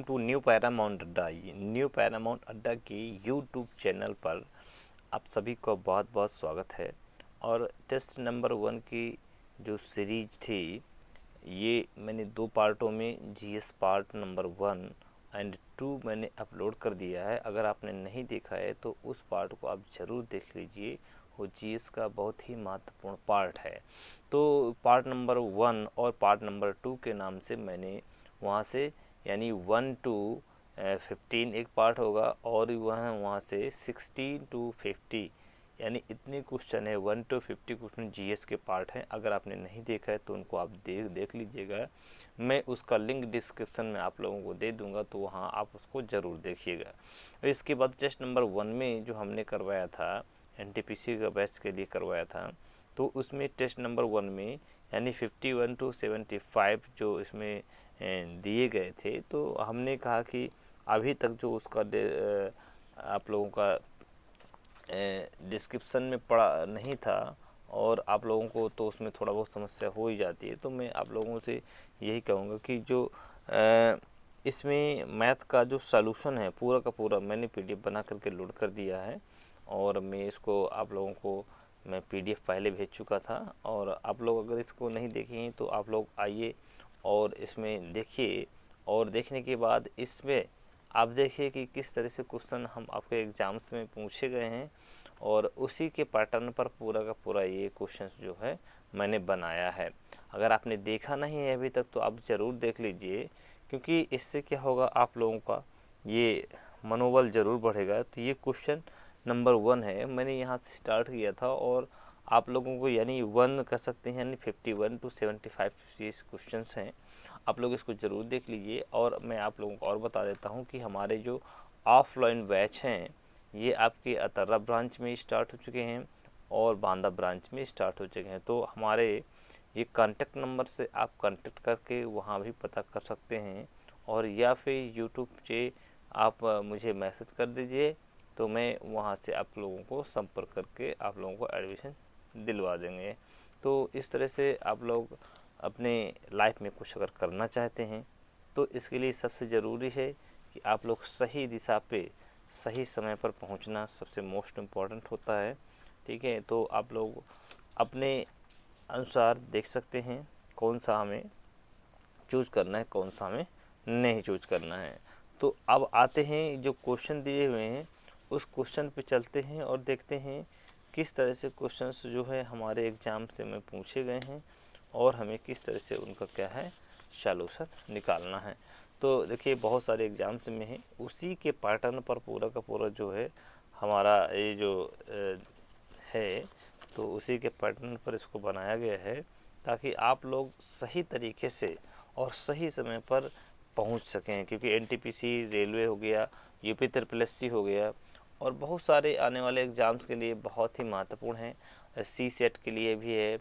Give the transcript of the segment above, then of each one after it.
To new Paramount अड्डा। New Paramount अड्डा के यूट्यूब चैनल पर आप सभी को बहुत बहुत स्वागत है। और टेस्ट नंबर 1 की जो सीरीज थी ये मैंने 2 पार्टों में जीएस पार्ट नंबर 1 एंड 2 मैंने अपलोड कर दिया है। अगर आपने नहीं देखा है तो उस पार्ट को आप ज़रूर देख लीजिए, वो जीएस का बहुत ही महत्वपूर्ण पार्ट है। तो पार्ट नंबर 1 और पार्ट नंबर 2 के नाम से मैंने वहाँ से यानी 1 to 15 एक पार्ट होगा और वहाँ से 16 to 50 यानी इतने क्वेश्चन है, 1 to 50 क्वेश्चन जीएस के पार्ट हैं। अगर आपने नहीं देखा है तो उनको आप देख लीजिएगा। मैं उसका लिंक डिस्क्रिप्शन में आप लोगों को दे दूंगा, तो वहाँ आप उसको ज़रूर देखिएगा। इसके बाद टेस्ट नंबर 1 में जो हमने करवाया था एनटीपीसी का बैच के लिए करवाया था, तो उसमें टेस्ट नंबर 1 में यानी 51 to 75 जो इसमें दिए गए थे, तो हमने कहा कि अभी तक जो उसका आप लोगों का डिस्क्रिप्शन में पढ़ा नहीं था और आप लोगों को तो उसमें थोड़ा बहुत समस्या हो ही जाती है। तो मैं आप लोगों से यही कहूँगा कि जो इसमें मैथ का जो सॉल्यूशन है पूरा का पूरा मैंने पीडीएफ बना करके लोड कर दिया है और मैं इसको आप लोगों को मैं पीडीएफ पहले भेज चुका था। और आप लोग अगर इसको नहीं देखे हैं तो आप लोग आइए और इसमें देखिए, और देखने के बाद इसमें आप देखिए कि किस तरह से क्वेश्चन हम आपके एग्ज़ाम्स में पूछे गए हैं और उसी के पैटर्न पर पूरा का पूरा ये क्वेश्चन जो है मैंने बनाया है। अगर आपने देखा नहीं है अभी तक तो आप ज़रूर देख लीजिए, क्योंकि इससे क्या होगा आप लोगों का ये मनोबल ज़रूर बढ़ेगा। तो ये क्वेश्चन नंबर 1 है, मैंने यहाँ से स्टार्ट किया था और आप लोगों को यानी 1 कह सकते हैं, यानी 51 to 75 ये क्वेश्चन हैं। आप लोग इसको ज़रूर देख लीजिए। और मैं आप लोगों को और बता देता हूँ कि हमारे जो ऑफलाइन बैच हैं ये आपके अतर्रा ब्रांच में स्टार्ट हो चुके हैं और बांदा ब्रांच में स्टार्ट हो चुके हैं। तो हमारे ये कांटेक्ट नंबर से आप कांटेक्ट करके वहाँ भी पता कर सकते हैं, और या फिर यूट्यूब से आप मुझे मैसेज कर दीजिए, तो मैं वहाँ से आप लोगों को संपर्क करके आप लोगों को एडमिशन दिलवा देंगे। तो इस तरह से आप लोग अपने लाइफ में कुछ अगर करना चाहते हैं तो इसके लिए सबसे ज़रूरी है कि आप लोग सही दिशा पे सही समय पर पहुंचना सबसे मोस्ट इम्पॉर्टेंट होता है। ठीक है, तो आप लोग अपने अनुसार देख सकते हैं कौन सा हमें चूज करना है, कौन सा हमें नहीं चूज करना है। तो अब आते हैं जो क्वेश्चन दिए हुए हैं उस क्वेश्चन पे चलते हैं और देखते हैं किस तरह से क्वेश्चंस जो है हमारे एग्ज़ाम से में पूछे गए हैं और हमें किस तरह से उनका क्या है सॉल्यूशन निकालना है। तो देखिए बहुत सारे एग्ज़ाम्स में है, उसी के पैटर्न पर पूरा का पूरा जो है हमारा ये जो है, तो उसी के पैटर्न पर इसको बनाया गया है ताकि आप लोग सही तरीके से और सही समय पर पहुंच सकें। क्योंकि एनटीपीसी रेलवे हो गया, यूपी ट्रिपल हो गया और बहुत सारे आने वाले एग्ज़ाम्स के लिए बहुत ही महत्वपूर्ण है। सी सेट के लिए भी है,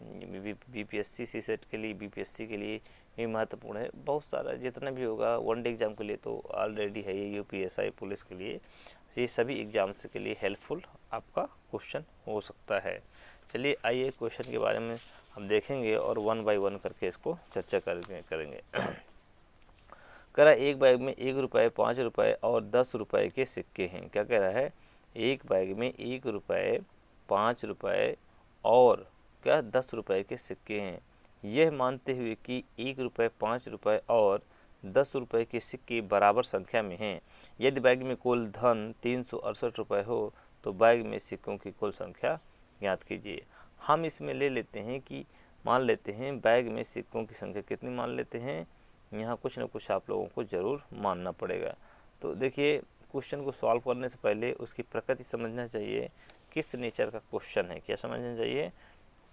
बीपीएससी सी सेट के लिए, बीपीएससी के लिए भी महत्वपूर्ण है। बहुत सारा जितना भी होगा वनडे एग्ज़ाम के लिए तो ऑलरेडी है ये, यूपीएसआई पुलिस के लिए, ये सभी एग्ज़ाम्स के लिए हेल्पफुल आपका क्वेश्चन हो सकता है। चलिए आइए क्वेश्चन के बारे में हम देखेंगे और 1 बाय 1 करके इसको चर्चा करेंगे। कह रहा है एक बैग में 1 रुपये, 5 रुपये और 10 रुपये के सिक्के हैं। क्या कह रहा है, एक बैग में 1 रुपये, 5 रुपये और क्या 10 रुपये के सिक्के हैं। यह मानते हुए कि 1 रुपये, 5 रुपये और 10 रुपये के सिक्के बराबर संख्या में हैं। यदि बैग में कुल धन 368 रुपये हो तो बैग में सिक्कों की कुल संख्या ज्ञात कीजिए। हम इसमें ले लेते हैं कि मान लेते हैं बैग में सिक्कों की संख्या कितनी मान लेते हैं, यहाँ कुछ ना कुछ आप लोगों को ज़रूर मानना पड़ेगा। तो देखिए क्वेश्चन को सॉल्व करने से पहले उसकी प्रकृति समझना चाहिए, किस नेचर का क्वेश्चन है, क्या समझना चाहिए,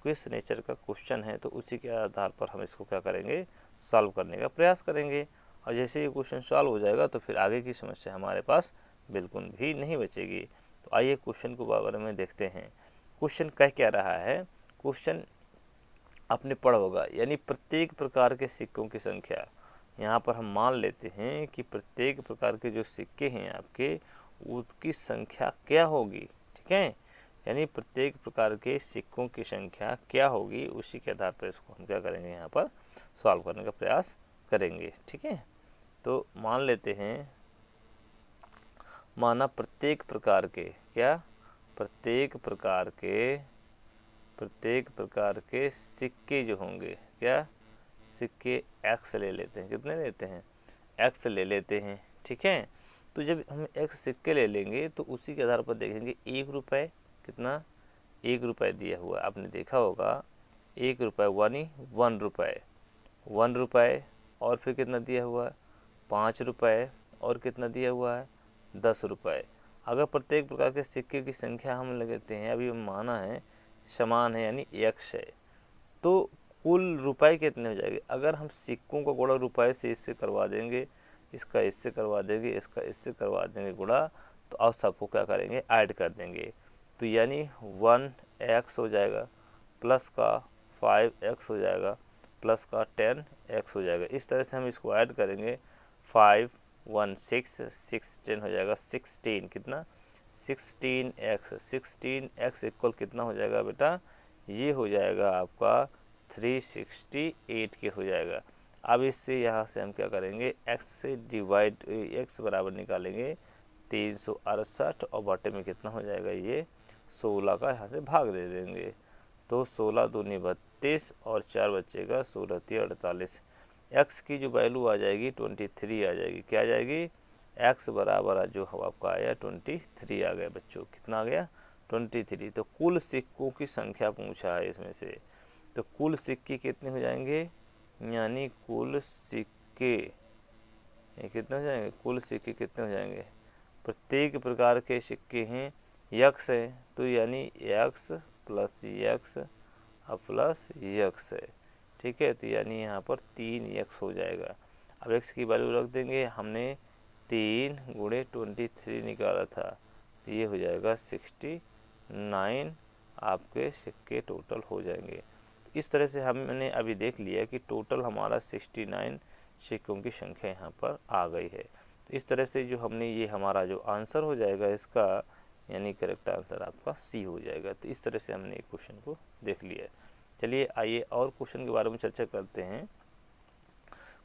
किस नेचर का क्वेश्चन है, तो उसी के आधार पर हम इसको क्या करेंगे, सॉल्व करने का प्रयास करेंगे। और जैसे ये क्वेश्चन सॉल्व हो जाएगा तो फिर आगे की समस्या हमारे पास बिल्कुल भी नहीं बचेगी। तो आइए क्वेश्चन के बारे में देखते हैं। क्वेश्चन कह क्या रहा है, क्वेश्चन आपने पढ़ा होगा, यानी प्रत्येक प्रकार के सिक्कों की संख्या। यहाँ पर हम मान लेते हैं कि प्रत्येक प्रकार के जो सिक्के हैं आपके उसकी संख्या क्या होगी। ठीक है, यानी प्रत्येक प्रकार के सिक्कों की संख्या क्या होगी, उसी के आधार पर इसको हम क्या करेंगे, यहाँ पर सॉल्व करने का प्रयास करेंगे। ठीक है, तो मान लेते हैं, माना प्रत्येक प्रकार के, क्या, प्रत्येक प्रकार के सिक्के जो होंगे, क्या, सिक्के x ले लेते हैं, कितने लेते हैं, x ले लेते हैं, ठीक है। तो जब हम x सिक्के ले लेंगे तो उसी के आधार पर देखेंगे 1 रुपये, कितना, 1 रुपये दिया हुआ है, आपने देखा होगा 1 रुपये यानी 1 रुपये, 1 रुपये, और फिर कितना दिया हुआ है 5 रुपये, और कितना दिया हुआ है 10 रुपये। अगर प्रत्येक प्रकार के सिक्के की संख्या हम लगाते हैं, अभी माना है समान है यानी x है, तो कुल रुपए कितने हो जाएंगे। अगर हम सिक्कों का गुणा रुपए से इससे करवा देंगे, इसका इससे करवा देंगे, इसका इससे करवा देंगे गुणा, तो अब सबको क्या करेंगे, ऐड कर देंगे। तो यानी 1x हो जाएगा, प्लस का 5x हो जाएगा, प्लस का 10x हो जाएगा। इस तरह से हम इसको ऐड करेंगे, 5 1 6 6 10 हो जाएगा 16, कितना, 16x इक्वल कितना हो जाएगा बेटा, ये हो जाएगा आपका 368 के हो जाएगा। अब इससे यहाँ से हम क्या करेंगे, x से डिवाइड, x बराबर निकालेंगे 368, और बटे में कितना हो जाएगा, ये 16 का यहाँ से भाग दे देंगे। तो 16 दूनी 32, और 4 बचेगा 16 3 48। x की जो वैल्यू आ जाएगी 23 आ जाएगी, क्या आ जाएगी, x बराबर जो हम आपका आया 23 आ गया बच्चों, कितना आ गया 23। तो कुल सिक्कों की संख्या पूछा है इसमें से, तो कुल सिक्के कितने हो जाएंगे, यानी कुल सिक्के कितने हो जाएंगे, कुल सिक्के कितने हो जाएंगे, प्रत्येक प्रकार के सिक्के हैं x है, तो यानी x plus x plus x है, ठीक है। तो यानी यहाँ पर 3x हो जाएगा। अब x की वैल्यू रख देंगे, हमने 3 गुणे 23 निकाला था, तो ये हो जाएगा 69 आपके सिक्के टोटल हो जाएंगे। इस तरह से हमने अभी देख लिया कि टोटल हमारा 69 सिक्कों की संख्या यहाँ पर आ गई है। तो इस तरह से जो हमने, ये हमारा जो आंसर हो जाएगा इसका, यानी करेक्ट आंसर आपका सी हो जाएगा। तो इस तरह से हमने एक क्वेश्चन को देख लिया। चलिए आइए और क्वेश्चन के बारे में चर्चा करते हैं।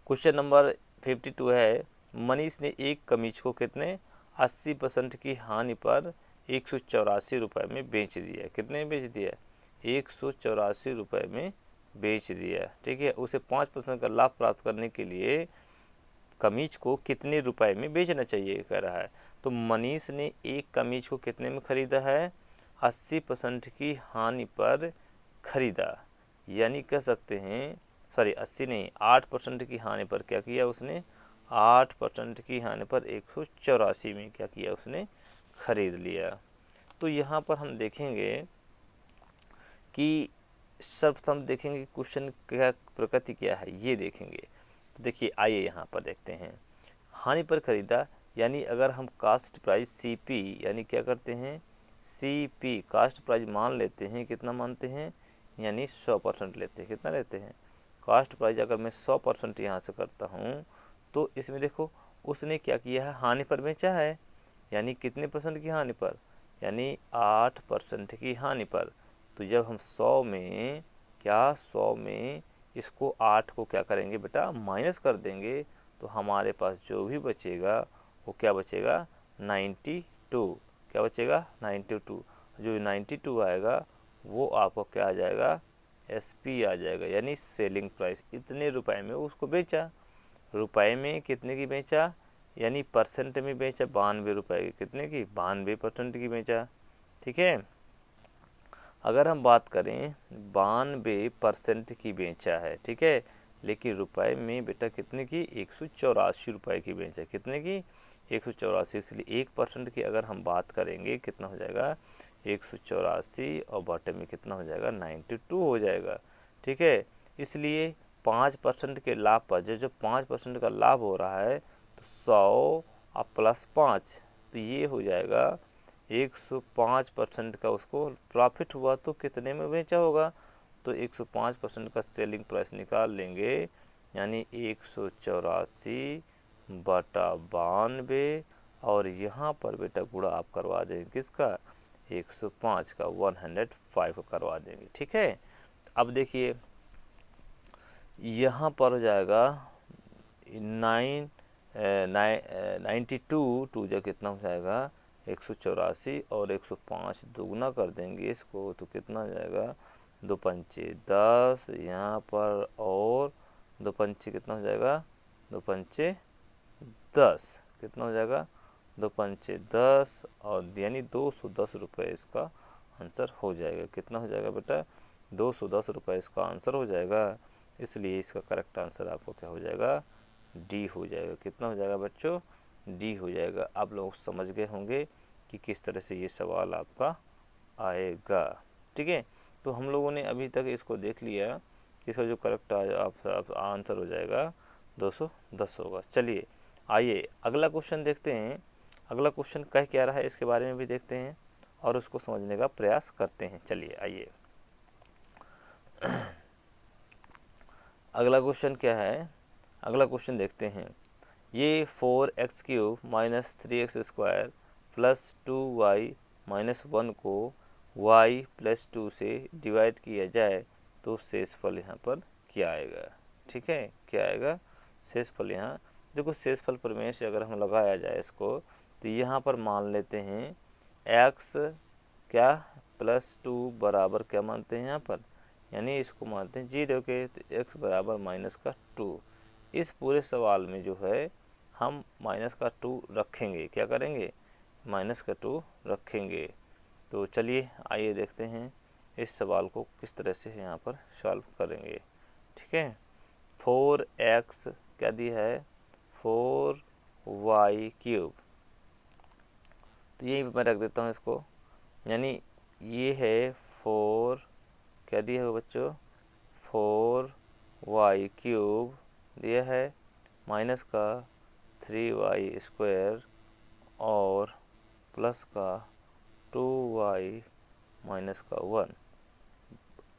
क्वेश्चन नंबर 52 है, मनीष ने एक कमीज को कितने 80% की हानि पर 184 रुपये में बेच दिया, कितने में बेच दिया, 184 रुपये में बेच दिया, ठीक है। उसे 5% का लाभ प्राप्त करने के लिए कमीज को कितने रुपए में बेचना चाहिए कह रहा है। तो मनीष ने एक कमीज को कितने में ख़रीदा है, 80% की हानि पर ख़रीदा, यानी कह सकते हैं, सॉरी 80 नहीं, 8% की हानि पर क्या किया उसने, 8% की हानि पर 184 में क्या किया उसने, ख़रीद लिया। तो यहाँ पर हम देखेंगे कि सर्वप्रथम देखेंगे क्वेश्चन क्या प्रकृति क्या है, ये देखेंगे। तो देखिए आइए यहाँ पर देखते हैं, हानि पर ख़रीदा, यानी अगर हम कास्ट प्राइस CP यानी क्या करते हैं, CP कास्ट प्राइस मान लेते हैं, कितना मानते हैं, यानी 100% लेते हैं, कितना लेते हैं, कास्ट प्राइस अगर मैं 100% यहाँ से करता हूँ, तो इसमें देखो उसने क्या किया है, हानि पर बेचा है, यानी कितने परसेंट की हानि पर, यानी 8% की हानि पर। तो जब हम 100 में, क्या 100 में इसको 8 को क्या करेंगे बेटा, माइनस कर देंगे, तो हमारे पास जो भी बचेगा वो क्या बचेगा, 92, क्या बचेगा 92। जो 92 आएगा वो आपको क्या आ जाएगा, SP आ जाएगा, यानी सेलिंग प्राइस। इतने रुपए में उसको बेचा, रुपए में कितने की बेचा, यानी परसेंट में बेचा 92 रुपये की, कितने की, 92% की बेचा, ठीक है। अगर हम बात करें 92% की बेचा है, ठीक है, लेकिन रुपए में बेटा कितने की, 184 रुपये की बेचा, कितने की, 184। इसलिए 1% की अगर हम बात करेंगे कितना हो जाएगा, 184, और बटे में कितना हो जाएगा, 92 हो जाएगा, ठीक है। इसलिए 5% के लाभ पर जो 5% का लाभ हो रहा है, तो 100 और प्लस 5, तो ये हो जाएगा 105% का उसको प्रॉफिट हुआ। तो कितने में बेचा होगा, तो 105% का सेलिंग प्राइस निकाल लेंगे, यानी 184 बटा 92, और यहाँ पर बेटा गुणा आप करवा देंगे किसका, 105 का, 105 करवा देंगे, ठीक है। अब देखिए यहाँ पर हो जाएगा 9 92 टू जो कितना हो जाएगा 184 और 105 दुगना कर देंगे इसको तो कितना हो जाएगा 2 पंचे 10 यहाँ पर और 2 पंचे कितना हो जाएगा 2 पंचे 10 कितना हो जाएगा 2 पंचे 10 और यानी 210 रुपये इसका आंसर हो जाएगा। कितना हो जाएगा बेटा 210 रुपये इसका आंसर हो जाएगा। इसलिए इसका करेक्ट आंसर आपको क्या हो जाएगा डी हो जाएगा। कितना हो जाएगा बच्चों डी हो जाएगा। आप लोग समझ गए होंगे कि किस तरह से ये सवाल आपका आएगा। ठीक है, तो हम लोगों ने अभी तक इसको देख लिया, इसका जो करेक्ट आप आंसर हो जाएगा 210 होगा। चलिए आइए अगला क्वेश्चन देखते हैं। अगला क्वेश्चन कह क्या रहा है इसके बारे में भी देखते हैं और उसको समझने का प्रयास करते हैं। चलिए आइए अगला क्वेश्चन क्या है, अगला क्वेश्चन देखते हैं। ये 4x³ minus 3x² plus 2y minus 1 को y प्लस 2 से डिवाइड किया जाए तो शेषफल यहाँ पर क्या आएगा। ठीक है, क्या आएगा शेषफल। यहाँ देखो शेषफल प्रमेय से अगर हम लगाया जाए इसको तो यहाँ पर मान लेते हैं x क्या प्लस 2 बराबर क्या मानते हैं यहाँ पर, यानी इसको मानते हैं 0 के, तो x बराबर माइनस का 2। इस पूरे सवाल में जो है हम माइनस का 2 रखेंगे, क्या करेंगे माइनस का 2 रखेंगे। तो चलिए आइए देखते हैं इस सवाल को किस तरह से यहाँ पर सॉल्व करेंगे। ठीक है, 4x क्या दिया है 4y³, तो यहीं पर मैं रख देता हूँ इसको, यानी ये है 4 क्या दिया है बच्चों 4y³ दिया है माइनस का 3y² और प्लस का 2y माइनस का 1।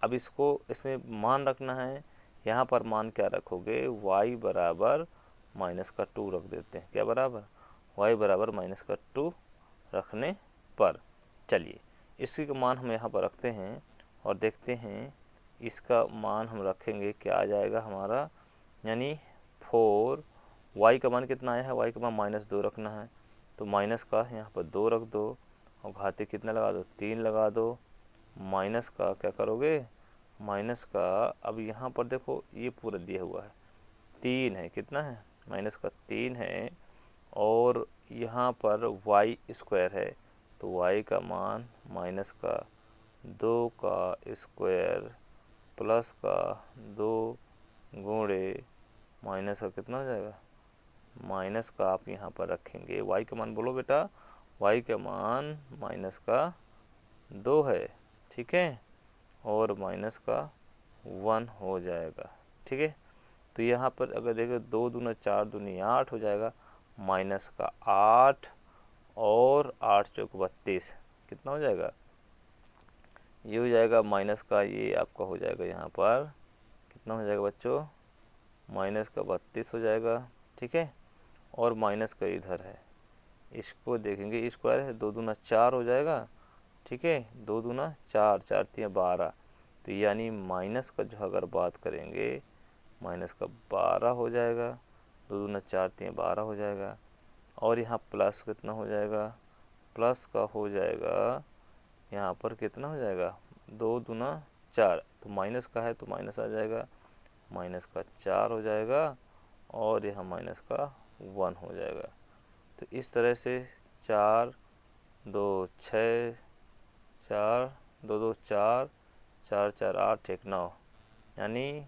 अब इसको इसमें मान रखना है, यहाँ पर मान क्या रखोगे y बराबर माइनस का 2 रख देते हैं। क्या बराबर y बराबर माइनस का 2 रखने पर चलिए इसी का मान हम यहाँ पर रखते हैं और देखते हैं इसका मान हम रखेंगे क्या आ जाएगा हमारा, यानी 4 y का मान कितना आया है y का मान माइनस 2 रखना है, तो माइनस का यहाँ पर 2 रख दो और घाते कितना लगा दो 3 लगा दो, माइनस का क्या करोगे माइनस का, अब यहाँ पर देखो ये पूरा दिया हुआ है 3 है, कितना है माइनस का 3 है और यहाँ पर y² है तो y का मान माइनस का 2 का स्क्वायर प्लस का 2 गुणे माइनस का कितना हो जाएगा माइनस का, आप यहाँ पर रखेंगे y का मान बोलो बेटा, y का मान माइनस का 2 है। ठीक है, और माइनस का 1 हो जाएगा। ठीक है, तो यहाँ पर अगर देखो 2 दूना 4 दूनी 8 हो जाएगा, माइनस का 8 और 8 चौक 32 कितना हो जाएगा, ये हो जाएगा माइनस का, ये आपका हो जाएगा यहाँ पर कितना हो जाएगा बच्चों माइनस का 32 हो जाएगा। ठीक है, और माइनस का इधर है, इसको देखेंगे स्क्वायर है, 2 दूना 4 हो जाएगा। ठीक है, 2 दूना 4, 4 3 12, तो यानी माइनस का जो अगर बात करेंगे माइनस का 12 हो जाएगा, 2 दूना 4 3 12 हो जाएगा, और यहाँ प्लस कितना हो जाएगा प्लस का हो जाएगा यहाँ पर कितना हो जाएगा 2 दूना 4, तो माइनस का है तो माइनस आ जाएगा, माइनस का 4 हो जाएगा और यहाँ माइनस का 1 हो जाएगा। तो इस तरह से 4 2 6 4 2 2 4 4 4 8 1 9, यानी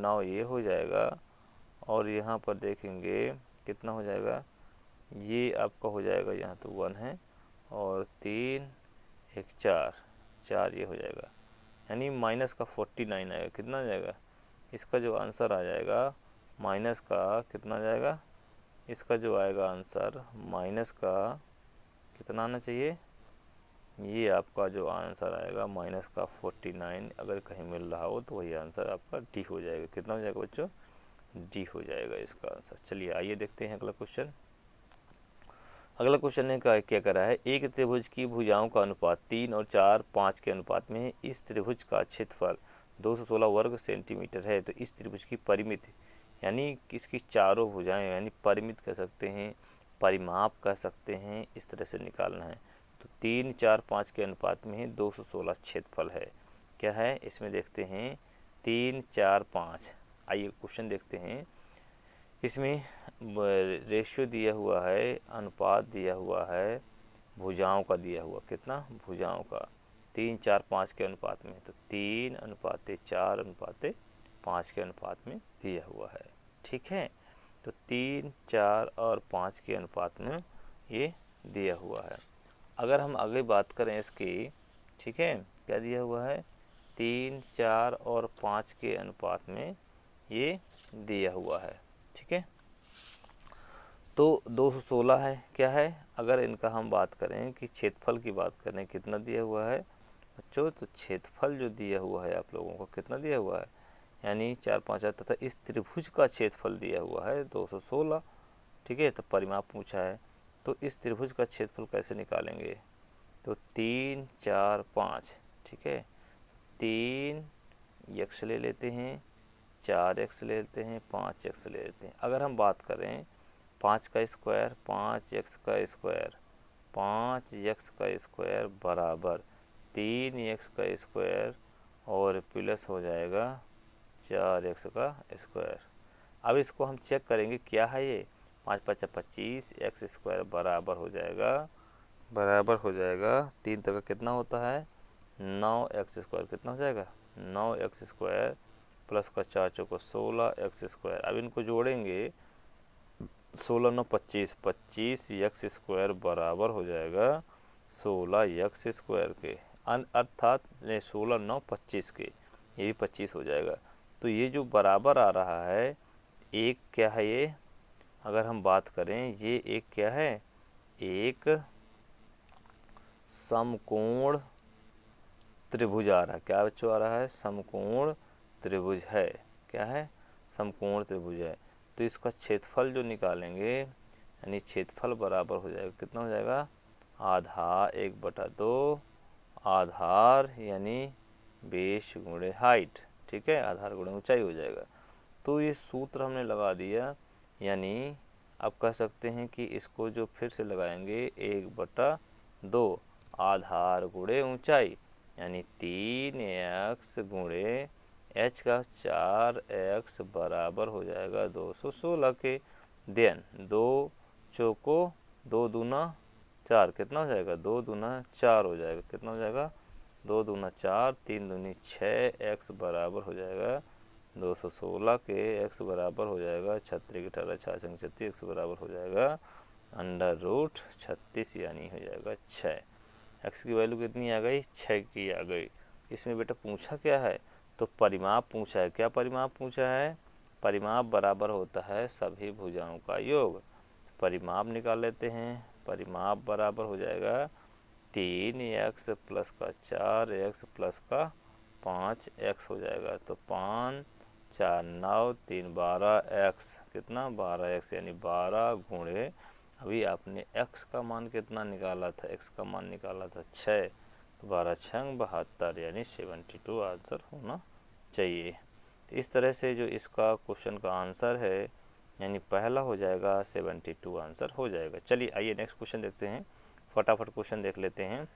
9 ये हो जाएगा। और यहाँ पर देखेंगे कितना हो जाएगा, ये आपका हो जाएगा यहाँ तो 1 है और 3 1 4 4 ये हो जाएगा, यानी माइनस का 49 आएगा। कितना आ जाएगा इसका जो आंसर आ जाएगा माइनस का कितना आ जाएगा, इसका जो आएगा आंसर माइनस का कितना आना चाहिए, ये आपका जो आंसर आएगा माइनस का 49 अगर कहीं मिल रहा हो तो वही आंसर आपका डी हो जाएगा। कितना हो जाएगा बच्चों डी हो जाएगा इसका आंसर। चलिए आइए देखते हैं अगला क्वेश्चन। अगला क्वेश्चन ने क्या करा है, एक त्रिभुज की भुजाओं का अनुपात 3 और 4 5 के अनुपात में है। इस त्रिभुज का क्षेत्रफल 216 वर्ग सेंटीमीटर है, तो इस त्रिभुज की परिमिति यानी कि इसकी चारों भुजाएं, यानी परिमित कह सकते हैं, परिमाप कह सकते हैं, इस तरह से निकालना है। तो 3, 4, 5 के अनुपात में ही 216 क्षेत्रफल है। क्या है इसमें देखते हैं, 3, 4, 5। आइए क्वेश्चन देखते हैं। इसमें रेशियो दिया हुआ है, अनुपात दिया हुआ है, भुजाओं का दिया हुआ, कितना भुजाओं का, 3, 4, 5 के अनुपात में। तो 3:4:5 के अनुपात में दिया हुआ है। ठीक है, तो 3, 4 और 5 के अनुपात में ये दिया हुआ है। अगर हम आगे बात करें इसकी, ठीक है, क्या दिया हुआ है, 3, 4 और 5 के अनुपात में ये दिया हुआ है। ठीक है, तो 216 है। क्या है, अगर इनका हम बात करें कि क्षेत्रफल की बात करें, कितना दिया हुआ है बच्चों, तो क्षेत्रफल जो दिया हुआ है आप लोगों को, कितना दिया हुआ है, यानी 4, 5 तथा इस त्रिभुज का क्षेत्रफल दिया हुआ है 216। ठीक है, तो परिमाप पूछा है, तो इस त्रिभुज का क्षेत्रफल कैसे निकालेंगे, तो 3, 4, 5। ठीक है, 3 x ले लेते हैं, 4 x ले लेते हैं, 5 x ले लेते हैं। अगर हम बात करें 5 का स्क्वायर, 5x का स्क्वायर, 5x का स्क्वायर बराबर 3x का स्क्वायर और प्लस हो जाएगा 4x का स्क्वायर। अब इसको हम चेक करेंगे क्या है ये, 5 5 25, x स्क्वायर बराबर हो जाएगा 3 तक कितना होता है, 9x स्क्वायर, कितना हो जाएगा 9x स्क्वायर प्लस का 4 चौको 16x स्क्वायर। अब इनको जोड़ेंगे, 16 9 25, 25x स्क्वायर बराबर हो जाएगा 16x स्क्वायर के, अर्थात 16 9 25 के, ये भी 25 हो जाएगा। तो ये जो बराबर आ रहा है, एक क्या है ये, अगर हम बात करें ये एक क्या है, एक समकोण त्रिभुज आ रहा है। क्या बच्चों आ रहा है, समकोण त्रिभुज है। क्या है, समकोण त्रिभुज है। तो इसका क्षेत्रफल जो निकालेंगे, यानी क्षेत्रफल बराबर हो जाएगा, कितना हो जाएगा, आधार 1/2 आधार यानी बेस गुणे हाइट। ठीक है, आधार गुणे ऊंचाई हो जाएगा। तो ये सूत्र हमने लगा दिया, यानी आप कह सकते हैं कि इसको जो फिर से लगाएंगे, 1/2 आधार गुणे ऊंचाई, यानी 3x गुणे h का 4x बराबर हो जाएगा 216 के। देन 2 चौको 2 दूना 4, कितना हो जाएगा, 2 दूना 4 हो जाएगा, कितना हो जाएगा, 2 दूना 4, 3 दूनी 6, x बराबर हो जाएगा 216 के। x बराबर हो जाएगा 36 18 6 36, x बराबर हो जाएगा √36, यानी हो जाएगा 6। x की वैल्यू कितनी आ गई, 6 की आ गई। इसमें बेटा पूछा क्या है, तो परिमाप पूछा है। क्या परिमाप पूछा है, परिमाप बराबर होता है सभी भुजाओं का योग। परिमाप निकाल लेते हैं, परिमाप बराबर हो जाएगा 3x प्लस का 4x प्लस का 5x हो जाएगा। तो 5 4 9 3 12x, कितना 12x, यानी 12 गुणे, अभी आपने x का मान कितना निकाला था, x का मान निकाला था 6, तो 12 6 72, यानी 72 आंसर होना चाहिए। तो इस तरह से जो इसका क्वेश्चन का आंसर है, यानी पहला हो जाएगा 72 आंसर हो जाएगा। चलिए आइए नेक्स्ट क्वेश्चन देखते हैं, फटाफट क्वेश्चन देख लेते हैं।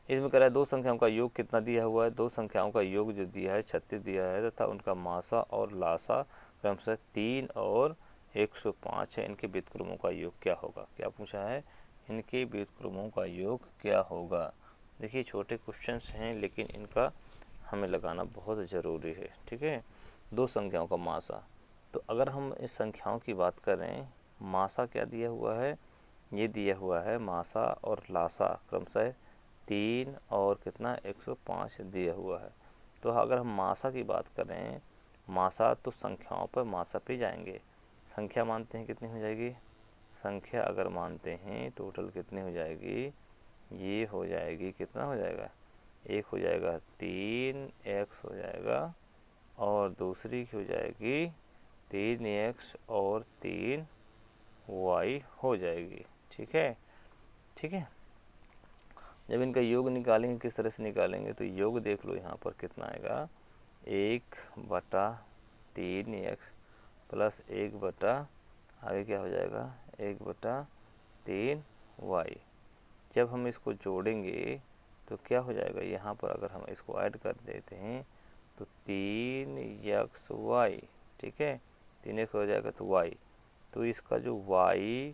इसमें कह रहा है दो संख्याओं का योग कितना दिया हुआ है, दो संख्याओं का योग जो दिया है 36 दिया है, तथा उनका मासा और लासा क्रमशः 3 और 105 है। इनके व्युत्क्रमों का योग क्या होगा। क्या पूछा है, इनके व्युत्क्रमों का योग क्या होगा। देखिए छोटे क्वेश्चंस हैं, लेकिन इनका हमें लगाना बहुत ज़रूरी है। ठीक है, दो संख्याओं का मासा, तो अगर हम इस संख्याओं की बात करें, मासा क्या दिया हुआ है, ये दिया हुआ है मासा और लासा क्रमशः 3 और कितना 105 दिया हुआ है। तो अगर हम मासा की बात करें, मासा तो संख्याओं पर मासा पे जाएंगे। संख्या मानते हैं कितनी हो जाएगी, संख्या अगर मानते हैं टोटल कितनी हो जाएगी, ये हो जाएगी, कितना हो जाएगा, एक हो जाएगा 3x हो जाएगा, और दूसरी की हो जाएगी 3x और 3y हो जाएगी। ठीक है, ठीक है। जब इनका योग निकालेंगे, किस तरह से निकालेंगे, तो योग देख लो यहाँ पर कितना आएगा, 1/3x प्लस 1 बटा आगे क्या हो जाएगा 1/3y। जब हम इसको जोड़ेंगे तो क्या हो जाएगा, यहाँ पर अगर हम इसको ऐड कर देते हैं तो 3xy, ठीक है, 3x हो जाएगा तो y, तो इसका जो y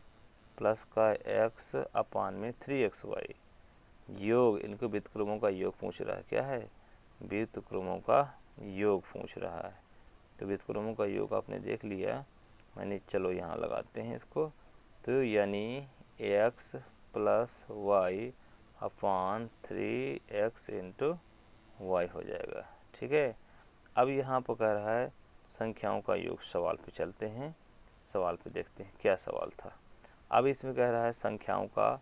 प्लस का x अपान में 3xy योग, इनको व्युत्क्रमों का योग पूछ रहा है। क्या है, व्युत्क्रमों का योग पूछ रहा है। तो व्युत्क्रमों का योग आपने देख लिया, मैंने चलो यहाँ लगाते हैं इसको। तो यानी x प्लस वाई अपान 3x इंटू वाई हो जाएगा, ठीक है। अब यहाँ पर कह रहा है संख्याओं का योग। सवाल पे चलते हैं, सवाल पे देखते हैं क्या सवाल था। अब इसमें कह रहा है संख्याओं का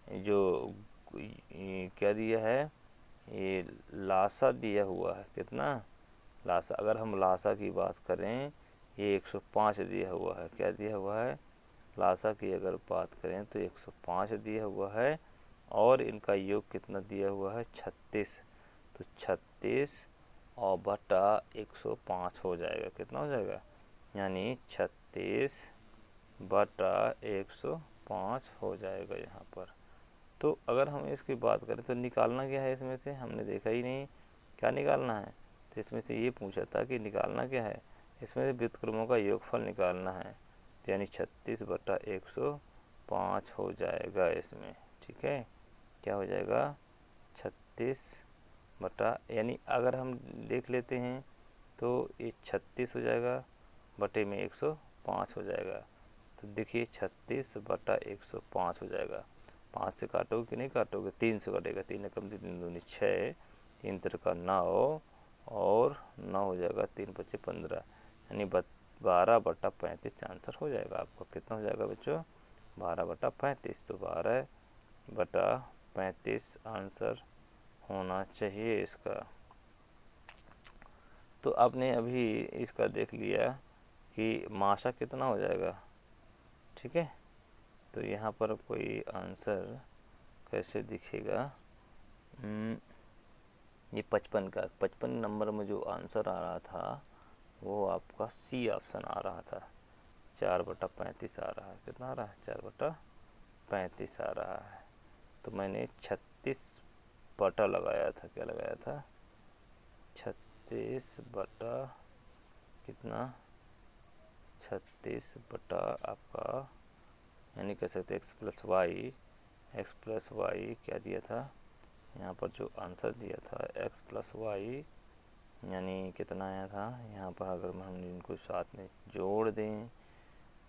जो क्या दिया है, ये लासा दिया हुआ है। कितना लासा, अगर हम लासा की बात करें ये 105 दिया हुआ है। क्या दिया हुआ है, लासा की अगर बात करें तो 105 दिया हुआ है, और इनका योग कितना दिया हुआ है 36। तो 36 और बटा 105 हो जाएगा। कितना हो जाएगा, यानी 36 बटा 105 हो जाएगा यहाँ पर। तो अगर हम इसकी बात करें तो निकालना क्या है, इसमें से हमने देखा ही नहीं क्या निकालना है। तो इसमें से ये पूछा था कि निकालना क्या है, इसमें से व्युत्क्रमों का योगफल निकालना है। तो यानी 36 बटा 105 हो जाएगा इसमें, ठीक है। क्या हो जाएगा 36 बटा, यानी अगर हम देख लेते हैं तो ये 36 हो जाएगा, बटे में 105 हो जाएगा। तो देखिए 36 बटा 105 हो जाएगा। 5 से काटोगे कि नहीं काटोगे, 3 से कटेगा। 3 कम 3 दूनी 6, 3 का 9, और 9 हो जाएगा, 3 बचे 15, यानी 12 बटा 35 आंसर हो जाएगा आपका। कितना हो जाएगा बच्चों, 12 बटा 35। तो 12 बटा 35 आंसर होना चाहिए इसका। तो आपने अभी इसका देख लिया कि माशा कितना हो जाएगा, ठीक है। तो यहाँ पर कोई आंसर कैसे दिखेगा, ये 55 का 55 नंबर में जो आंसर आ रहा था वो आपका सी ऑप्शन आ रहा था। 4 बटा 35 आ रहा है। कितना आ रहा है, 4 बटा 35 आ रहा है। तो मैंने 36 बटा लगाया था। क्या लगाया था, 36 बटा कितना, 36 बटा आपका, यानी कह सकते एक्स प्लस वाई क्या दिया था यहाँ पर, जो आंसर दिया था x प्लस वाई, यानी कितना आया था यहाँ पर। अगर हम इनको साथ में जोड़ दें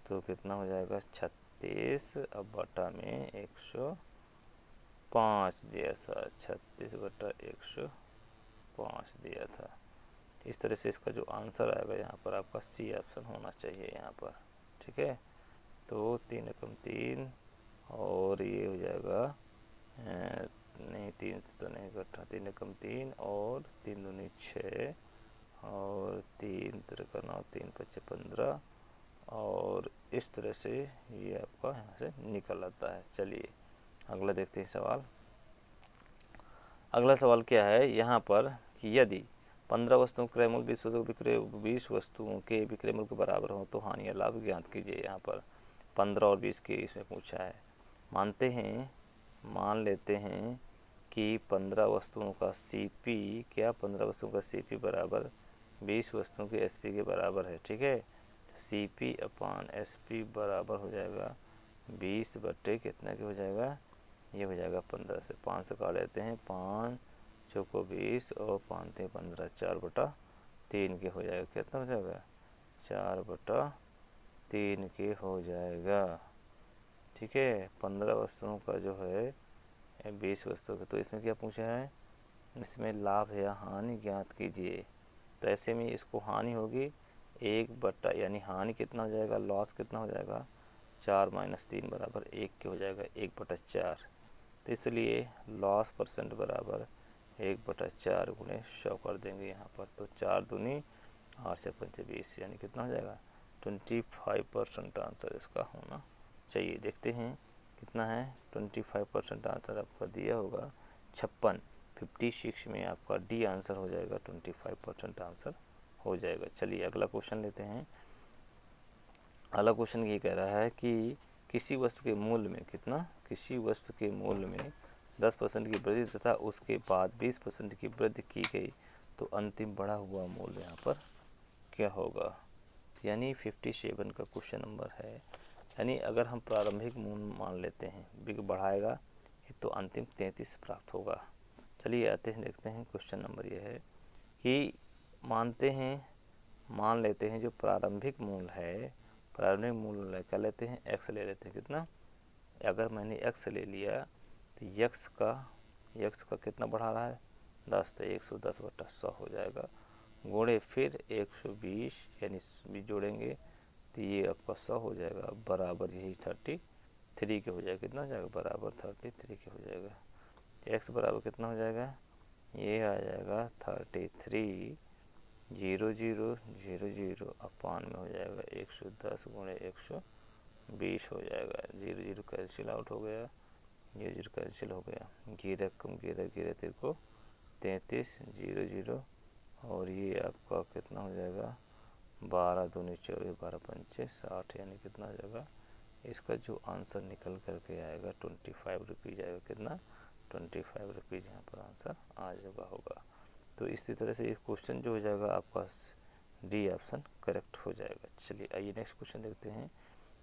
तो कितना हो जाएगा 36 अब बटा में 105 दिया था। 36 बटा 105 दिया था। इस तरह से इसका जो आंसर आएगा यहाँ पर आपका सी ऑप्शन होना चाहिए यहाँ पर, ठीक है। तो 3 एकम 3, और ये हो जाएगा नहीं 3 से तो नहीं कटा, 3 एकम 3 और 3 दूनी 6, और 3 का 9, 3 पच्चे 15, और इस तरह से ये आपका यहाँ से निकल आता है। चलिए अगला देखते हैं सवाल। अगला सवाल क्या है यहाँ पर कि यदि 15 वस्तुओं क्रय मूल्य 20 वस्तुओं के विक्रय मूल्य के बराबर हो तो हानि या लाभ ज्ञात कीजिए। यहाँ पर 15 और 20 के इसमें पूछा है। मान लेते हैं कि 15 वस्तुओं का CP, क्या 15 वस्तुओं का CP बराबर 20 वस्तुओं के SP के बराबर है, ठीक है। तो CP अपान SP बराबर हो जाएगा 20 बटे कितना के हो जाएगा, ये हो जाएगा 15 से 5 से काट लेते हैं, 5 चौको 20 और 5 × 15, 4 बटा 3 के हो जाएगा। कितना हो जाएगा, 4 बटा 3 के हो जाएगा, ठीक है। 15 वस्तुओं का जो है 20 वस्तुओं का। तो इसमें क्या पूछा है, इसमें लाभ या हानि ज्ञात कीजिए। तो ऐसे में इसको हानि होगी 1 बटा, यानी हानि कितना हो जाएगा, लॉस कितना हो जाएगा, 4 - 3 बराबर 1 के हो जाएगा, 1 बटा 4। तो इसलिए लॉस परसेंट बराबर 1 बटा 4 गुणे 100 कर देंगे यहाँ पर। तो 4 दूनी 8 से 5 20, यानी कितना हो जाएगा 25% आंसर इसका होना चाहिए। देखते हैं कितना है, 25% आंसर आपका दिया होगा 56, 56 में आपका डी आंसर हो जाएगा, 25% आंसर हो जाएगा। चलिए अगला क्वेश्चन लेते हैं। अगला क्वेश्चन ये कह रहा है कि किसी वस्तु के मूल्य में कितना, किसी वस्तु के मूल्य में 10% की वृद्धि तथा उसके बाद 20% की वृद्धि की गई तो अंतिम बढ़ा हुआ मूल्य यहाँ पर क्या होगा। यानी 57 का क्वेश्चन नंबर है। यानी अगर हम प्रारंभिक मूल्य मान लेते हैं, बिग बढ़ाएगा तो अंतिम 33 प्राप्त होगा। चलिए आते हैं, देखते हैं क्वेश्चन नंबर ये है कि मान लेते हैं जो प्रारंभिक मूल्य है, प्रारंभिक मूल्य क्या लेते हैं, x ले लेते हैं। कितना, अगर मैंने x ले लिया तो x का कितना बढ़ा रहा है 10, तो 110/100 हो जाएगा, गुणे फिर 120 यानी 20 जोड़ेंगे तो ये आपका 100 हो जाएगा, बराबर यही 33 के हो जाएगा। कितना हो जाएगा, बराबर 33 के हो जाएगा। x बराबर कितना हो जाएगा, ये आ जाएगा 33 0000 अपान में हो जाएगा 110 गुणे 120 हो जाएगा। 0 कैंसिल आउट हो गया, 0 कैंसिल हो गया, गिरा कम गिरा तेरे को 33 00 और ये आपका कितना हो जाएगा 12 दूनी 24 12 पंचे 60, यानी कितना हो जाएगा, इसका जो आंसर निकल करके आएगा 25 रुपीज़ आएगा। कितना, 25 रुपीज़ यहाँ पर आंसर आ जाएगा होगा। तो इसी तरह से ये क्वेश्चन जो हो जाएगा आपका डी ऑप्शन करेक्ट हो जाएगा। चलिए आइए नेक्स्ट क्वेश्चन देखते हैं।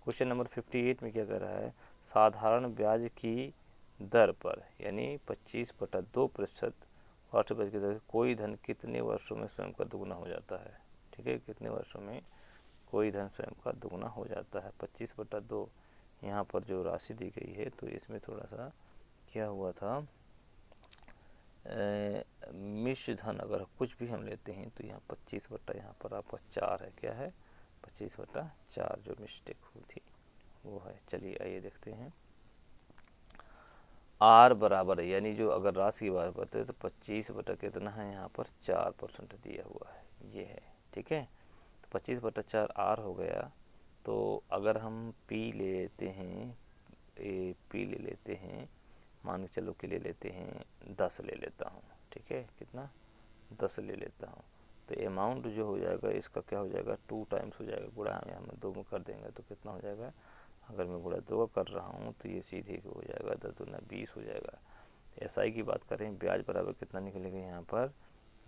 क्वेश्चन नंबर 58 में क्या कह रहा है, साधारण ब्याज की दर पर यानी 25/2% वार्षिक ब्याज की दर कोई धन कितने वर्षों में स्वयं का दुगुना हो जाता है। ठीक है, कितने वर्षों में कोई धन स्वयं का दुगुना हो जाता है। 25/2 यहाँ पर जो राशि दी गई है, तो इसमें थोड़ा सा क्या हुआ था, मिश्र धन अगर कुछ भी हम लेते हैं तो यहाँ 25 बटा यहाँ पर आपका 4 है। क्या है, 25/4 जो मिस्टेक हुई थी वो है। चलिए आइए देखते हैं। आर बराबर है, यानी जो अगर राशि की बात करते हैं तो 25 बटा कितना है यहाँ पर 4% दिया हुआ है, ये है। ठीक है, तो 25/4 आर हो गया। तो अगर हम पी ले लेते हैं, पी ले लेते हैं, मान के चलो कि ले लेते हैं 10 ले लेता हूँ। ठीक है, कितना, 10 ले लेता हूँ, तो अमाउंट जो हो जाएगा इसका क्या हो जाएगा 2 टाइम्स हो जाएगा, गुणा हम 2 में कर देंगे तो कितना हो जाएगा, अगर मैं गुणा 2 का कर रहा हूँ तो ये सीधे हो जाएगा 10 दूना 20 हो जाएगा। एसआई की बात करें, ब्याज बराबर कितना निकलेगा यहाँ पर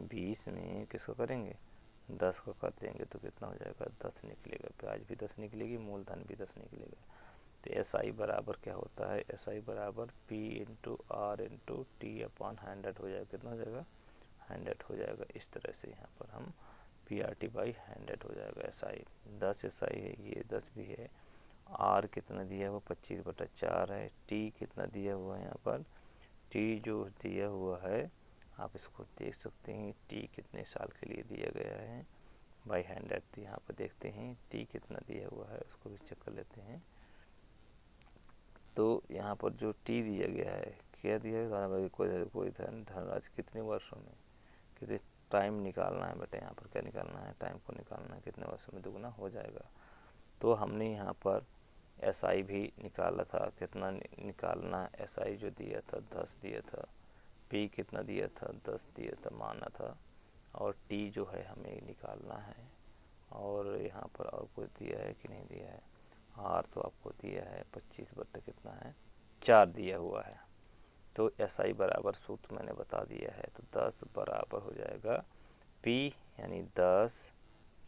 20 में किसका करेंगे 10 का कर देंगे तो कितना हो जाएगा 10 निकलेगा, ब्याज भी 10 निकलेगी, मूलधन भी 10 निकलेगा। तो एस आई बराबर क्या होता है, एस आई बराबर P into R into T upon 100 हो जाएगा। कितना हो जाएगा 100 हो जाएगा। इस तरह से यहाँ पर हम पी आर टी बाई 100 हो जाएगा। एस आई 10 एस आई है, ये 10 भी है। आर कितना दिया हुआ 25/4 है। टी कितना दिया हुआ है यहाँ पर, टी जो दिया हुआ है आप इसको देख सकते हैं, टी कितने साल के लिए दिया गया है बाई 100। तो यहाँ पर देखते हैं टी कितना दिया हुआ है, उसको भी चेक कर लेते हैं। तो यहाँ पर जो टी दिया गया है, क्या दिया है, कोई धनराशि कितने वर्षों में, कितने टाइम निकालना है बेटा, यहाँ पर क्या निकालना है, टाइम को निकालना है, कितने वर्षों में दुगुना हो जाएगा। तो हमने यहाँ पर एस आई भी निकाला था, कितना निकालना, एस आई जो दिया था 10 दिया था, पी कितना दिया था 10 दिया था माना था, और टी जो है हमें निकालना है। और यहाँ पर और कुछ दिया है कि नहीं दिया है, आर तो आपको दिया है 25 बटा कितना है 4 दिया हुआ है। तो एस आई बराबर सूत्र मैंने बता दिया है, तो 10 बराबर हो जाएगा पी यानी 10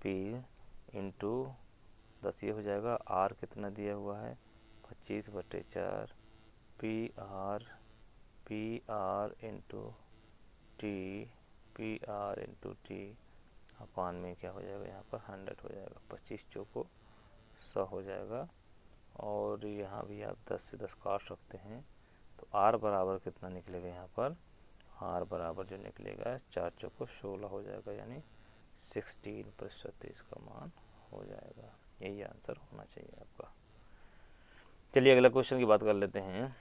पी इंटू 10 ये हो जाएगा। आर कितना दिया हुआ है 25/4 P R into T upon में क्या हो जाएगा यहाँ पर 100 हो जाएगा। 25 चौको 100 हो जाएगा। और यहाँ भी आप 10 से 10 काट सकते हैं, तो आर बराबर कितना निकलेगा यहाँ पर, आर बराबर जो निकलेगा 4 चौको 16 हो जाएगा, यानी 16% इसका मान हो जाएगा। यही आंसर होना चाहिए आपका। चलिए अगला क्वेश्चन की बात कर लेते हैं।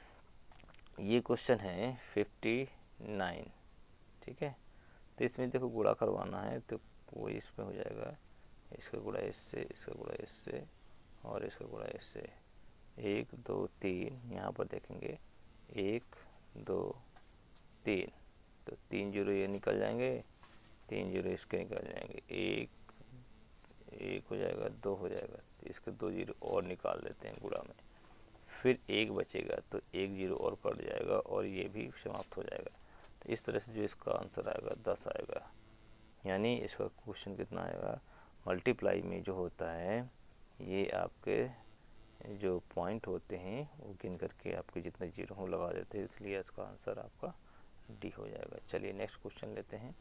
ये क्वेश्चन है 59। ठीक है, तो इसमें देखो गुणा करवाना है, तो वो इसमें हो जाएगा, इसका गुणा इससे, इसका गुणा इससे और इसका गुणा इससे, 1 2 3 यहाँ पर देखेंगे 1 2 3, तो 3 जीरो ये निकल जाएंगे, 3 जीरो इसके निकल जाएंगे, 1 1 हो जाएगा, 2 हो जाएगा, तो इसके 2 जीरो और निकाल देते हैं गुणा में, फिर 1 बचेगा तो 1 जीरो और कट जाएगा और ये भी समाप्त हो जाएगा। तो इस तरह से जो इसका आंसर आएगा 10 आएगा। यानी इसका क्वेश्चन कितना आएगा, मल्टीप्लाई में जो होता है ये आपके जो पॉइंट होते हैं वो गिन करके आपके जितने जीरो हो लगा देते हैं, इसलिए इसका आंसर आपका डी हो जाएगा। चलिए नेक्स्ट क्वेश्चन लेते हैं।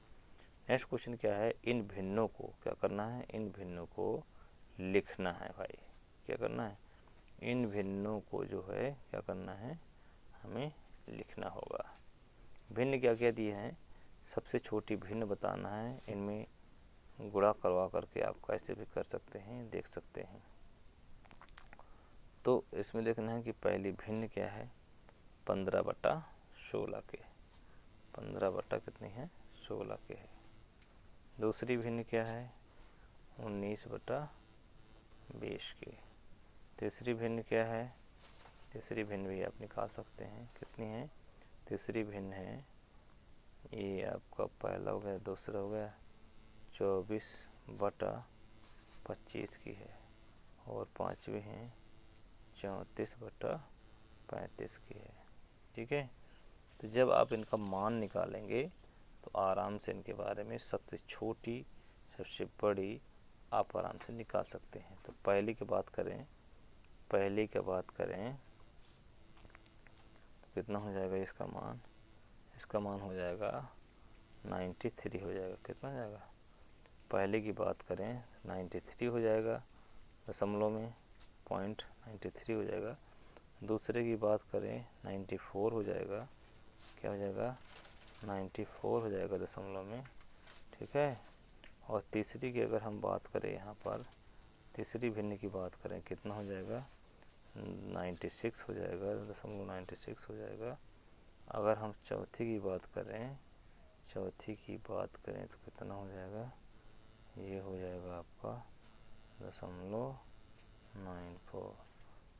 नेक्स्ट क्वेश्चन क्या है, इन भिन्नों को क्या करना है, इन भिन्नों को लिखना है भाई। क्या करना है, इन भिन्नों को जो है क्या करना है, हमें लिखना होगा। भिन्न क्या क्या दिए हैं, सबसे छोटी भिन्न बताना है, इनमें गुणा करवा करके आप कैसे भी कर सकते हैं, देख सकते हैं। तो इसमें देखना है कि पहली भिन्न क्या है, 15/16 के, 15 कितनी है 16 के है। दूसरी भिन्न क्या है 19/20 के। तीसरी भिन्न क्या है, तीसरी भिन्न भी आप निकाल सकते हैं, कितनी है, तीसरी भिन्न है ये आपका पहला हो गया, दूसरा हो गया 24/25 की है, और पांचवी है 34/35 की है। ठीक है, तो जब आप इनका मान निकालेंगे तो आराम से इनके बारे में सबसे छोटी सबसे बड़ी आप आराम से निकाल सकते हैं। तो पहली की बात करें, पहली की बात करें तो कितना हो जाएगा इसका मान, इसका मान हो जाएगा 93 हो जाएगा। कितना हो जाएगा, पहले की बात करें 93 हो जाएगा दशमलव में, 0.93 हो जाएगा। दूसरे की बात करें 94 हो जाएगा, क्या हो जाएगा 94 हो जाएगा दशमलव में। ठीक है, और तीसरी की अगर हम बात करें यहाँ पर, तीसरी भिन्न की बात करें कितना हो जाएगा 96 हो जाएगा, दशमलव 96 हो जाएगा। अगर हम चौथी की बात करें, चौथी की बात करें तो कितना हो जाएगा, ये हो जाएगा आपका 0.94।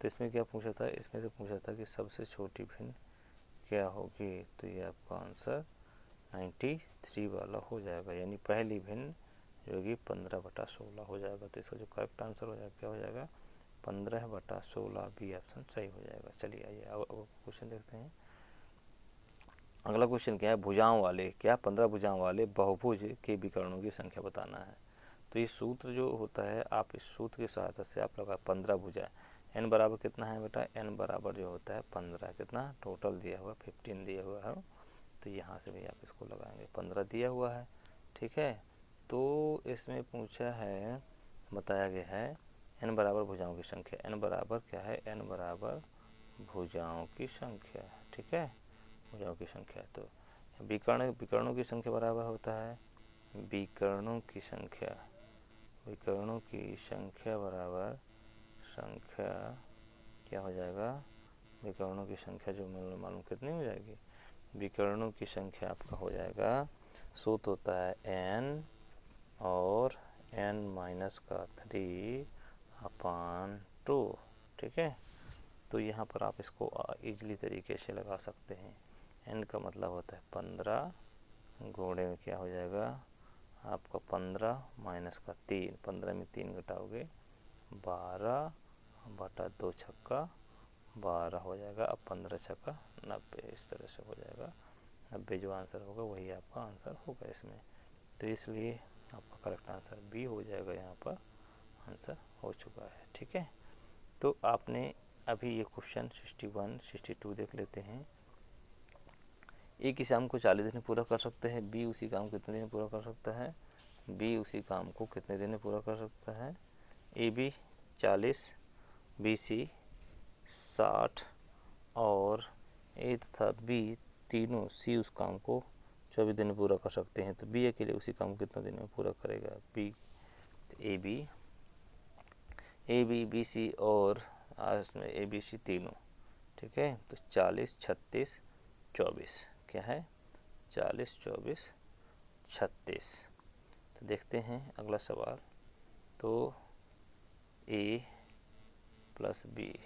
तो इसमें क्या पूछा था, इसमें से पूछा था कि सबसे छोटी भिन्न क्या होगी, तो ये आपका आंसर 93 वाला हो जाएगा। यानी पहली भिन्न जो कि 15/16 हो जाएगा। तो इसका जो करेक्ट आंसर हो जाएगा क्या हो जाएगा 15/16, बी ऑप्शन सही हो जाएगा। चलिए आइए क्वेश्चन देखते हैं। अगला क्वेश्चन क्या है, भुजाओं वाले, क्या 15 भुजाओं वाले बहुभुज के विकर्णों की संख्या बताना है। तो ये सूत्र जो होता है, आप इस सूत्र की सहायता से आप लगा 15 भुजा, n बराबर कितना है बेटा, n बराबर जो होता है 15, कितना टोटल दिया हुआ 15 दिया हुआ है, तो यहाँ से भी आप इसको लगाएंगे, 15 दिया हुआ है। ठीक है, तो इसमें पूछा है, बताया गया है n बराबर भुजाओं की संख्या, n बराबर क्या है, n बराबर भुजाओं की संख्या। ठीक है, भुजाओं की संख्या। तो विकर्णों की संख्या बराबर होता है विकर्णों की संख्या, विकर्णों की संख्या बराबर संख्या क्या हो जाएगा, विकर्णों की संख्या जो मालूम कितनी हो जाएगी, विकर्णों की संख्या आपका हो जाएगा, सूत्र होता है n और n-3/2। ठीक है, तो यहाँ पर आप इसको इजीली तरीके से लगा सकते हैं। n का मतलब होता है 15 घोड़े में क्या हो जाएगा आपका 15 माइनस का 3, 15 में 3 घटाओगे 12/2 छक्का 12 हो जाएगा। अब 15 छक्का 90, इस तरह से हो जाएगा 90, जो आंसर होगा वही आपका आंसर होगा इसमें। तो इसलिए आपका करेक्ट आंसर बी हो जाएगा, यहाँ पर आंसर हो चुका है। ठीक है, तो आपने अभी ये क्वेश्चन 61 62 देख लेते हैं। ए किसी काम को 40 दिन में पूरा कर सकते हैं, बी उसी काम को कितने दिन में पूरा कर सकता है, बी उसी काम को कितने दिन में पूरा कर सकता है, ए बी 40, बी सी 60 और ए तथा बी तीनों सी उस काम को 24 दिन में पूरा कर सकते हैं। तो बी अकेले उसी काम को कितने दिन में पूरा करेगा, B A B B C और इसमें ए बी सी तीनों। ठीक है, तो 40 36 24 क्या है 40 24 36। तो देखते हैं अगला सवाल। तो ए प्लस बी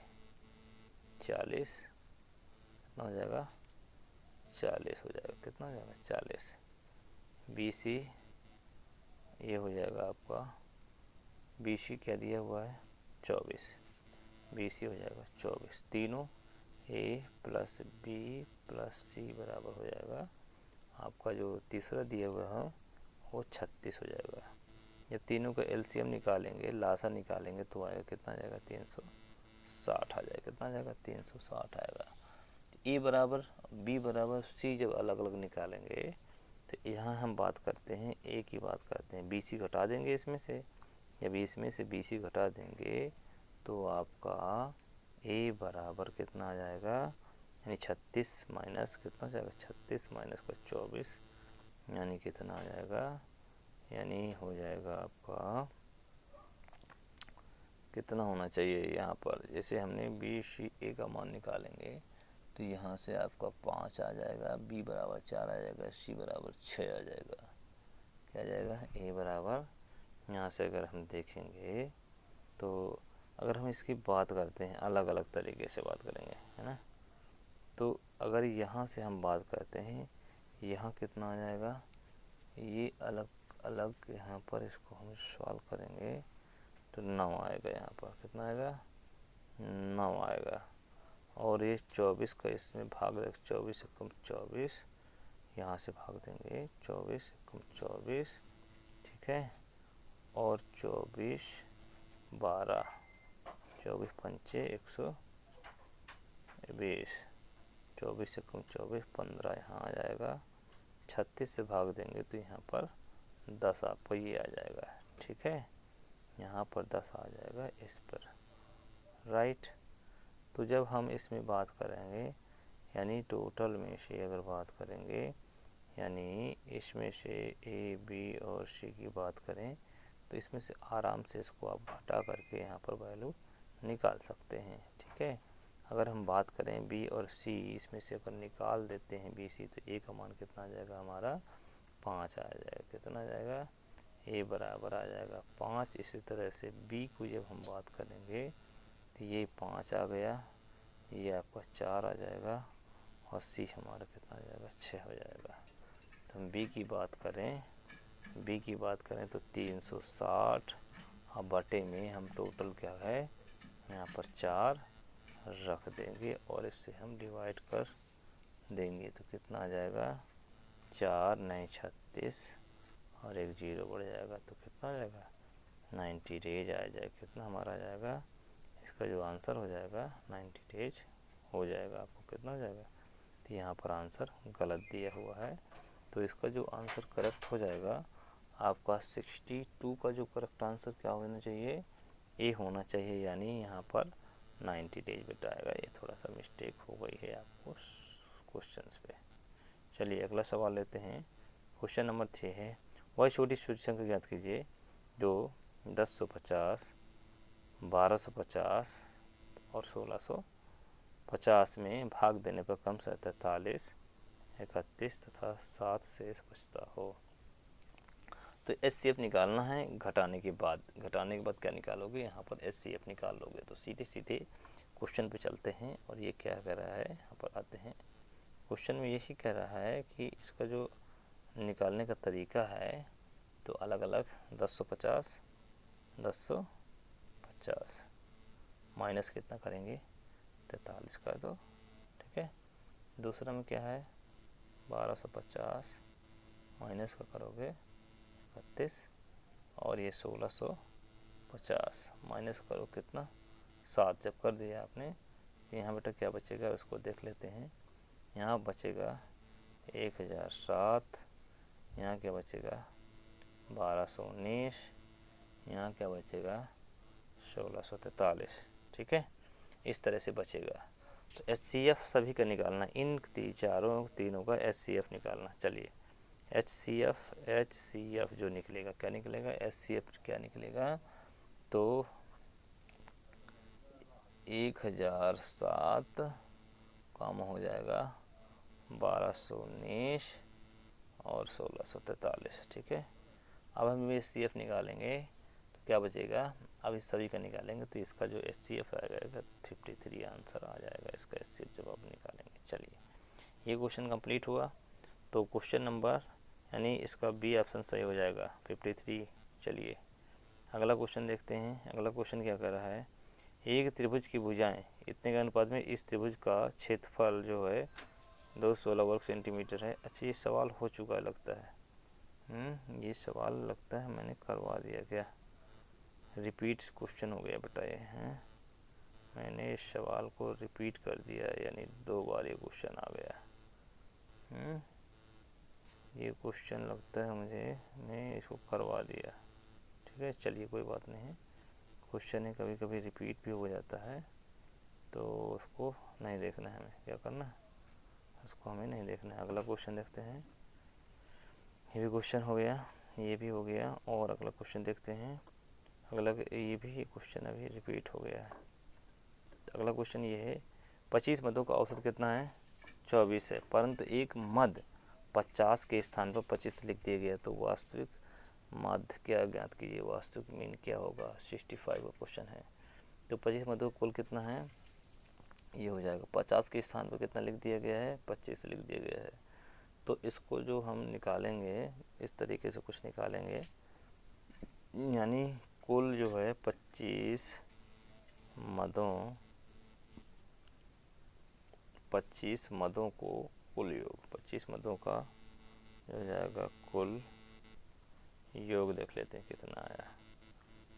40 कितना हो जाएगा 40 हो जाएगा, कितना हो जाएगा 40। बी सी ये हो जाएगा आपका, बी सी क्या दिया हुआ है 24, BC हो जाएगा 24, तीनों A plus B plus C बराबर हो जाएगा आपका जो तीसरा दिया हुआ है वो 36 हो जाएगा। जब तीनों का एलसीएम निकालेंगे, लासा निकालेंगे तो आएगा कितना आ जाएगा 360 आ जाएगा। कितना आ जाएगा 360 आएगा। ए बराबर बी बराबर सी जब अलग अलग निकालेंगे तो यहाँ हम बात करते हैं ए की बात करते हैं, बी सी घटा देंगे इसमें से। जब इसमें से बी सी घटा देंगे तो आपका ए बराबर कितना आ जाएगा, यानी 36 माइनस कितना जाएगा 36 माइनस का 24 यानी कितना आ जाएगा, यानी हो जाएगा आपका कितना होना चाहिए यहाँ पर। जैसे हमने बी सी ए का मान निकालेंगे तो यहाँ से आपका 5 आ जाएगा, बी बराबर 4 आ जाएगा, सी बराबर 6 आ जाएगा। क्या आ जाएगा ए बराबर, यहाँ से अगर हम देखेंगे तो अगर हम इसकी बात करते हैं अलग अलग तरीके से बात करेंगे, है ना। तो अगर यहाँ से हम बात करते हैं, यहाँ कितना आ जाएगा, ये अलग अलग यहाँ पर इसको हम सॉल्व करेंगे तो 9 आएगा। यहाँ पर कितना आएगा 9 आएगा। और ये 24 का इसमें भाग देंगे, 24 एकम 24, यहाँ से भाग देंगे 24 एकम 24, ठीक है। और 24 12, 24 पंचे 120, 24 एकम 24 15 यहाँ आ जाएगा। 36 से भाग देंगे तो यहाँ पर 10 आपको ये आ जाएगा, ठीक है। यहाँ पर 10 आ जाएगा इस पर, राइट। तो जब हम इसमें बात करेंगे यानी टोटल में से अगर बात करेंगे, यानी इसमें से ए बी और सी की बात करें तो इसमें से आराम से इसको आप घटा करके यहाँ पर वैल्यू निकाल सकते हैं, ठीक है। अगर हम बात करें बी और सी, इसमें से अगर निकाल देते हैं बी सी तो ए का मान कितना आ जाएगा हमारा 5 आ जाएगा। कितना आ जाएगा, ए बराबर आ जाएगा 5। इसी तरह से बी को जब हम बात करेंगे तो ये 5 आ गया, ये आपका 4 आ जाएगा और सी हमारा कितना आ जाएगा 6 हो जाएगा। तो हम बी की बात करें तो 360 अब बटे में हम टोटल क्या है यहाँ पर 4 रख देंगे और इससे हम डिवाइड कर देंगे तो कितना आ जाएगा 4 9 36 और एक 0 बढ़ जाएगा तो कितना आ जाएगा 90 डेज आ जाएगा। कितना हमारा आ जाएगा, इसका जो आंसर हो जाएगा 90 डेज हो जाएगा। आपको कितना हो जाएगा, तो यहाँ पर आंसर गलत दिया हुआ है तो इसका जो आंसर करेक्ट हो जाएगा आपका 62 का जो करेक्ट आंसर क्या होना चाहिए, ए होना चाहिए, यानी यहाँ पर 90 डेज बताएगा। ये थोड़ा सा मिस्टेक हो गई है आपको क्वेश्चंस पे। चलिए अगला सवाल लेते हैं। क्वेश्चन नंबर 6 है, वह छोटी सूचकांक ज्ञात कीजिए जो 1050, 1250 और 1650 में भाग देने पर कम से 43, 31 तथा 7 शेष बचता हो। तो एचसीएफ निकालना है घटाने के बाद क्या निकालोगे, यहाँ पर एचसीएफ निकाल लोगे। तो सीधे सीधे क्वेश्चन पे चलते हैं और ये क्या कह रहा है, यहाँ पर आते हैं। क्वेश्चन में यही कह रहा है कि इसका जो निकालने का तरीका है तो अलग अलग 1050 माइनस कितना करेंगे 43 कर दो, ठीक है। दूसरा में क्या है 1250 माइनस का करोगे 31 और ये 1650 माइनस करो कितना 7। जब कर दिया आपने तो यहाँ बेटा क्या बचेगा उसको देख लेते हैं। यहाँ बचेगा 1007, यहाँ क्या बचेगा 1219, यहाँ क्या बचेगा 1643, ठीक है। इस तरह से बचेगा। तो एचसीएफ सभी का निकालना, इन तीनों का एचसीएफ निकालना। चलिए एचसीएफ जो निकलेगा क्या निकलेगा, एचसीएफ क्या निकलेगा तो 1007 कम हो जाएगा 1219 और 1643, ठीक है। अब हम एचसीएफ निकालेंगे तो क्या बचेगा, अब इस सभी का निकालेंगे तो इसका जो एचसीएफ आएगा 53 आंसर आ जाएगा इसका एचसीएफ जब आप निकालेंगे। चलिए ये क्वेश्चन कंप्लीट हुआ। तो क्वेश्चन नंबर यानी इसका बी ऑप्शन सही हो जाएगा 53। चलिए अगला क्वेश्चन देखते हैं। अगला क्वेश्चन क्या कर रहा है, एक त्रिभुज की भुजाएं इतने के अनुपात में इस त्रिभुज का क्षेत्रफल जो है 216 वर्ग सेंटीमीटर है। अच्छा, ये सवाल हो चुका है लगता है। ये सवाल लगता है मैंने करवा दिया क्या? रिपीट क्वेश्चन हो गया बेटा ये हैं। मैंने इस सवाल को रिपीट कर दिया, यानी 2 बार ये क्वेश्चन आ गया। ये क्वेश्चन लगता है मुझे मैं इसको करवा दिया। ठीक है, चलिए कोई बात नहीं है। क्वेश्चन है, कभी कभी रिपीट भी हो जाता है, तो उसको नहीं देखना है। हमें क्या करना है, उसको हमें नहीं देखना है। अगला क्वेश्चन देखते हैं। ये भी क्वेश्चन हो गया, ये भी हो गया, और अगला क्वेश्चन देखते हैं। अगला ये भी क्वेश्चन अभी रिपीट हो गया है। अगला क्वेश्चन ये है, 25 मदों का औसत कितना है? 24 है, परंतु एक मद 50 के स्थान पर 25 लिख दिया गया, तो वास्तविक मद क्या ज्ञात कीजिए। वास्तविक मीन क्या होगा? 65 का क्वेश्चन है। तो 25 मदों का कुल कितना है? ये हो जाएगा 50 के स्थान पर कितना लिख दिया गया है? 25 लिख दिया गया है। तो इसको जो हम निकालेंगे, इस तरीके से कुछ निकालेंगे, यानी कुल जो है 25 मदों को कुल योग, 25 मदों का हो जाएगा कुल योग। देख लेते हैं कितना आया।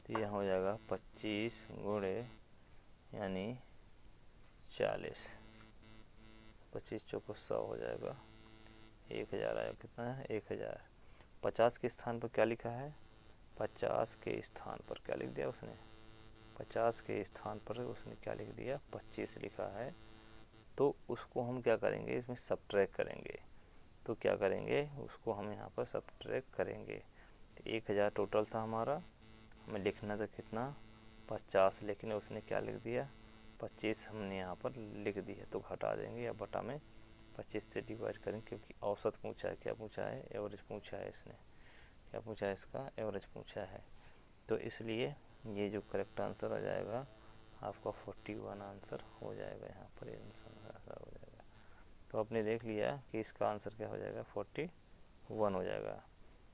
तो यह हो जाएगा 25 गुणे यानी 40, 25 चौको 100 हो जाएगा, 1000 आया। कितना है? 1000। 50 के स्थान पर क्या लिखा है? 50 के स्थान पर क्या लिख दिया उसने? 50 के स्थान पर उसने क्या लिख दिया? 25 लिखा है। तो उसको हम क्या करेंगे? इसमें सब्ट्रैक्ट करेंगे। तो क्या करेंगे? उसको हम यहाँ पर सब्ट्रैक्ट करेंगे। तो 1000 टोटल था हमारा, हमें लिखना था कितना? 50, लेकिन उसने क्या लिख दिया? 25 हमने यहाँ पर लिख दिया। तो घटा देंगे या बटा में 25 से डिवाइड करेंगे, क्योंकि औसत पूछा है। क्या पूछा है? एवरेज पूछा है इसने। क्या पूछा है? इसका एवरेज पूछा है। तो इसलिए ये जो करेक्ट आंसर आ जाएगा आपका 41 आंसर हो जाएगा। यहाँ पर आंसर हो जाएगा। तो आपने देख लिया कि इसका आंसर क्या हो जाएगा? 41 हो जाएगा।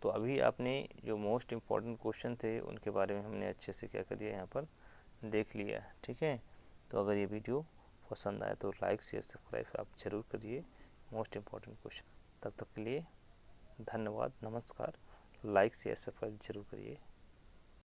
तो अभी आपने जो मोस्ट इम्पॉर्टेंट क्वेश्चन थे उनके बारे में हमने अच्छे से क्या कर दिया, यहाँ पर देख लिया। ठीक है, तो अगर ये वीडियो पसंद आए तो लाइक शेयर सब्सक्राइब आप ज़रूर करिए। Most important question. तब तक के लिए धन्यवाद, नमस्कार। लाइक शेयर सब्सक्राइब जरूर करिए।